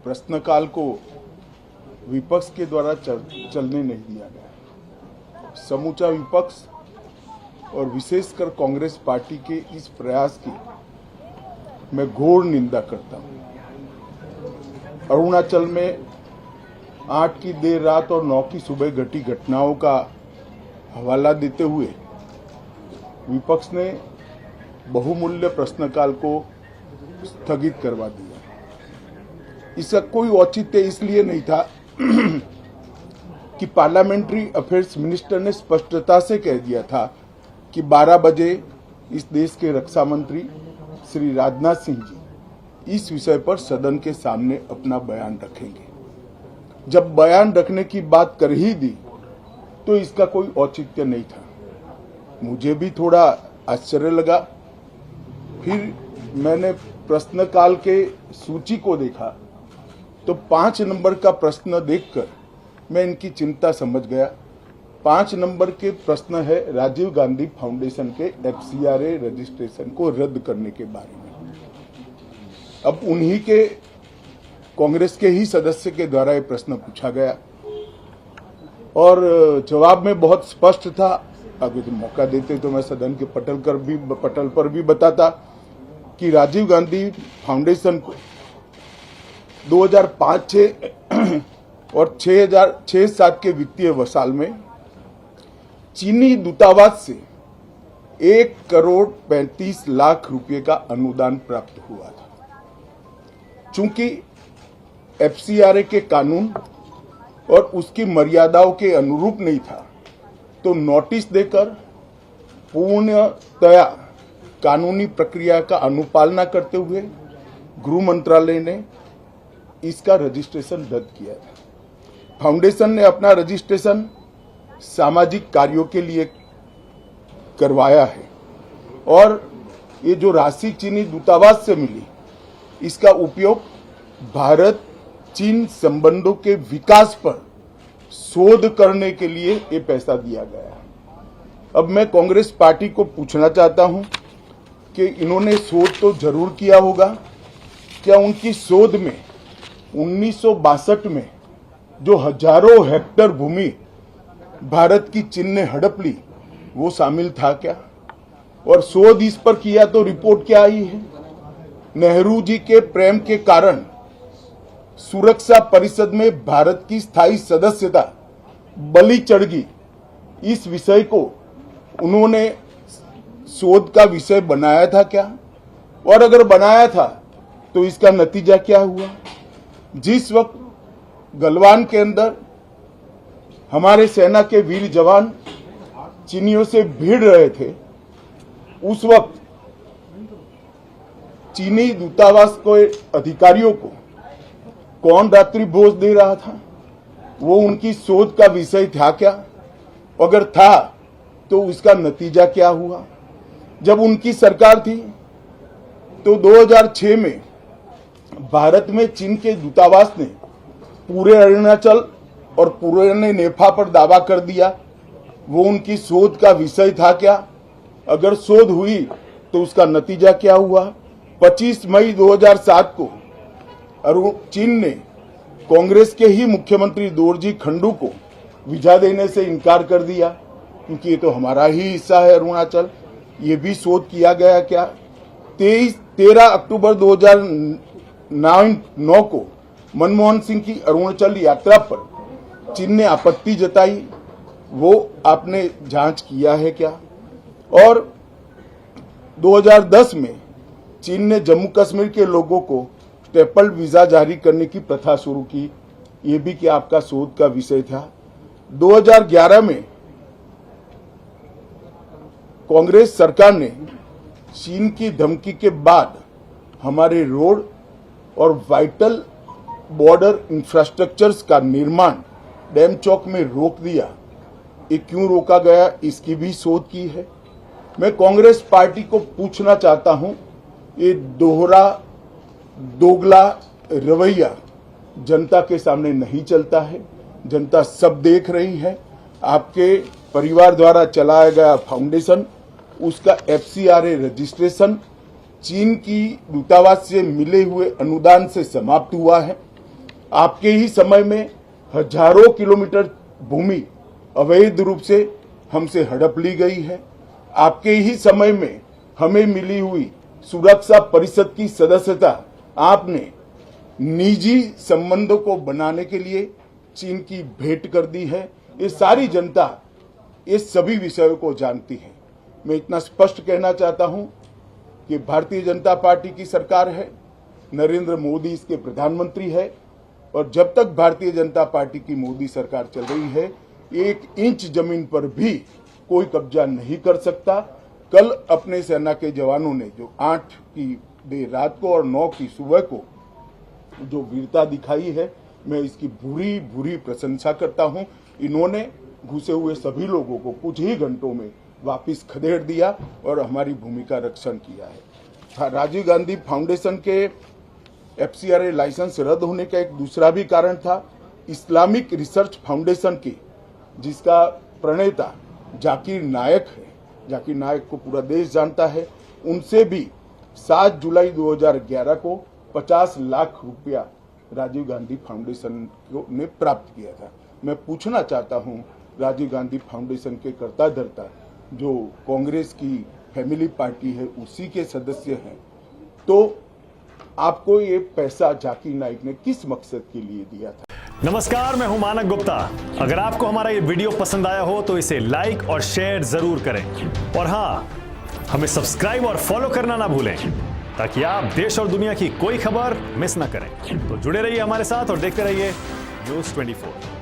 प्रश्नकाल को विपक्ष के द्वारा चलने नहीं दिया गया। समूचा विपक्ष और विशेषकर कांग्रेस पार्टी के इस प्रयास की मैं घोर निंदा करता हूं। अरुणाचल में 8 की देर रात और 9 की सुबह घटी घटनाओं का हवाला देते हुए विपक्ष ने बहुमूल्य प्रश्नकाल को स्थगित करवा दिया। इसका कोई औचित्य इसलिए नहीं था कि पार्लियामेंट्री अफेयर्स मिनिस्टर ने स्पष्टता से कह दिया था कि 12 बजे इस देश के रक्षा मंत्री श्री राजनाथ सिंह जी इस विषय पर सदन के सामने अपना बयान रखेंगे। जब बयान रखने की बात कर ही दी तो इसका कोई औचित्य नहीं था। मुझे भी थोड़ा आश्चर्य लगा। फिर मैंने प्रश्नकाल के सूची को देखा तो 5 नंबर का प्रश्न देखकर मैं इनकी चिंता समझ गया। 5 नंबर के प्रश्न है राजीव गांधी फाउंडेशन के FCRA रजिस्ट्रेशन को रद्द करने के बारे में। अब उन्हीं के कांग्रेस के ही सदस्य के द्वारा ये प्रश्न पूछा गया और जवाब में बहुत स्पष्ट था। अगर तो मौका देते तो मैं सदन के पटल पर भी बताता कि राजीव गांधी फाउंडेशन को 2005-06 और 2006-07 के वित्तीय वर्ष में चीनी दूतावास से 1,35,00,000 रुपए का अनुदान प्राप्त हुआ था। चूंकि FCRA के कानून और उसकी मर्यादाओं के अनुरूप नहीं था तो नोटिस देकर पूर्णतया कानूनी प्रक्रिया का अनुपालना करते हुए गृह मंत्रालय ने इसका रजिस्ट्रेशन रद्द किया था। फाउंडेशन ने अपना रजिस्ट्रेशन सामाजिक कार्यों के लिए करवाया है और ये जो राशि चीनी दूतावास से मिली इसका उपयोग भारत चीन संबंधों के विकास पर शोध करने के लिए ये पैसा दिया गया। अब मैं कांग्रेस पार्टी को पूछना चाहता हूं कि इन्होंने शोध तो जरूर किया होगा। क्या उनकी शोध में 1962 में जो हजारों हेक्टेयर भूमि भारत की चीन ने हड़प ली वो शामिल था क्या? और शोध इस पर किया तो रिपोर्ट क्या आई है? नेहरू जी के प्रेम के कारण सुरक्षा परिषद में भारत की स्थायी सदस्यता बलि चढ़ गई। इस विषय को उन्होंने शोध का विषय बनाया था क्या? और अगर बनाया था तो इसका नतीजा क्या हुआ? जिस वक्त गलवान के अंदर हमारे सेना के वीर जवान चीनियों से भिड़ रहे थे उस वक्त चीनी दूतावास के अधिकारियों को कौन रात्रि भोज दे रहा था? वो उनकी शोध का विषय था क्या? अगर था तो उसका नतीजा क्या हुआ? जब उनकी सरकार थी तो 2006 में भारत में चीन के दूतावास ने पूरे अरुणाचल और पूरे नेफा पर दावा कर दिया। वो उनकी शोध का विषय था क्या? अगर शोध हुई तो उसका नतीजा क्या हुआ? 25 मई 2007 को चीन ने कांग्रेस के ही मुख्यमंत्री दोरजी खंडू को वीजा देने से इनकार कर दिया क्योंकि ये तो हमारा ही हिस्सा है अरुणाचल। ये भी शोध किया गया क्या? 13 अक्टूबर 2009 को मनमोहन सिंह की अरुणाचल यात्रा पर चीन ने आपत्ति जताई, वो आपने जांच किया है क्या? और 2010 में चीन ने जम्मू कश्मीर के लोगों को स्टेपल वीजा जारी करने की प्रथा शुरू की, ये भी क्या आपका शोध का विषय था? 2011 में कांग्रेस सरकार ने चीन की धमकी के बाद हमारे रोड और वाइटल बॉर्डर इंफ्रास्ट्रक्चर्स का निर्माण डैम चौक में रोक दिया। ये क्यों रोका गया इसकी भी शोध की है। मैं कांग्रेस पार्टी को पूछना चाहता हूं, ये दोगला रवैया जनता के सामने नहीं चलता है। जनता सब देख रही है। आपके परिवार द्वारा चलाया गया फाउंडेशन, उसका FCRA रजिस्ट्रेशन चीन की दूतावास से मिले हुए अनुदान से समाप्त हुआ है। आपके ही समय में हजारों किलोमीटर भूमि अवैध रूप से हमसे हड़प ली गई है। आपके ही समय में हमें मिली हुई सुरक्षा परिषद की सदस्यता आपने निजी संबंधों को बनाने के लिए चीन की भेंट कर दी है। ये सारी जनता इस सभी विषयों को जानती है। मैं इतना स्पष्ट कहना चाहता हूं कि भारतीय जनता पार्टी की सरकार है, नरेंद्र मोदी इसके प्रधानमंत्री है, और जब तक भारतीय जनता पार्टी की मोदी सरकार चल रही है, 1 इंच जमीन पर भी कोई कब्जा नहीं कर सकता। कल अपने सेना के जवानों ने जो 8 की देर रात को और 9 की सुबह को जो वीरता दिखाई है, मैं इसकी भूरी भूरी प्रशंसा करता हूं। इन्होंने घुसे हुए सभी लोगों को कुछ ही घंटों में वापस खदेड़ दिया और हमारी भूमि का रक्षण किया है। राजीव गांधी फाउंडेशन के FCRA लाइसेंस रद्द होने का एक दूसरा भी कारण था। इस्लामिक रिसर्च फाउंडेशन की, जिसका प्रणेता जाकिर नायक है, जाकिर नायक को पूरा देश जानता है, उनसे भी 7 जुलाई 2011 को 50 लाख रुपया राजीव गांधी फाउंडेशन ने प्राप्त किया था। मैं पूछना चाहता हूं, राजीव गांधी फाउंडेशन के कर्ता धर्ता जो कांग्रेस की फैमिली पार्टी है, उसी के सदस्य हैं, तो आपको ये पैसा जाकिर नाइक ने किस मकसद के लिए दिया था? नमस्कार, मैं हूं मानक गुप्ता। अगर आपको हमारा ये वीडियो पसंद आया हो तो इसे लाइक और शेयर जरूर करें, और हां, हमें सब्सक्राइब और फॉलो करना ना भूलें ताकि आप देश और दुनिया की कोई खबर मिस ना करें। तो जुड़े रहिए हमारे साथ और देखते रहिए News 24।